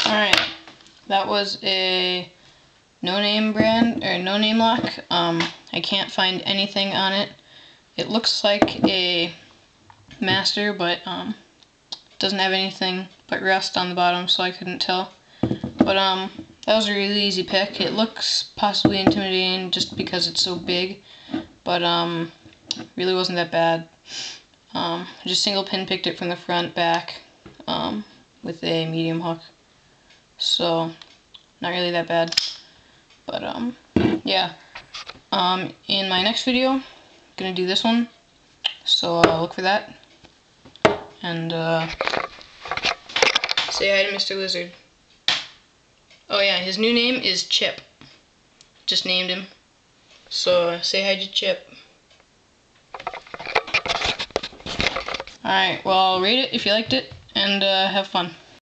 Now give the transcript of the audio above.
Alright, that was a no-name brand, or no-name lock. I can't find anything on it. It looks like a master, but doesn't have anything but rust on the bottom, so I couldn't tell. But that was a really easy pick. It looks possibly intimidating just because it's so big, but really wasn't that bad. I just single pin picked it from the front, back, with a medium hook. So, not really that bad. But, yeah. In my next video, I'm gonna do this one. So, look for that. And, say hi to Mr. Lizard. Oh yeah, his new name is Chip. Just named him. So, say hi to Chip. Alright, well, rate it if you liked it, and have fun.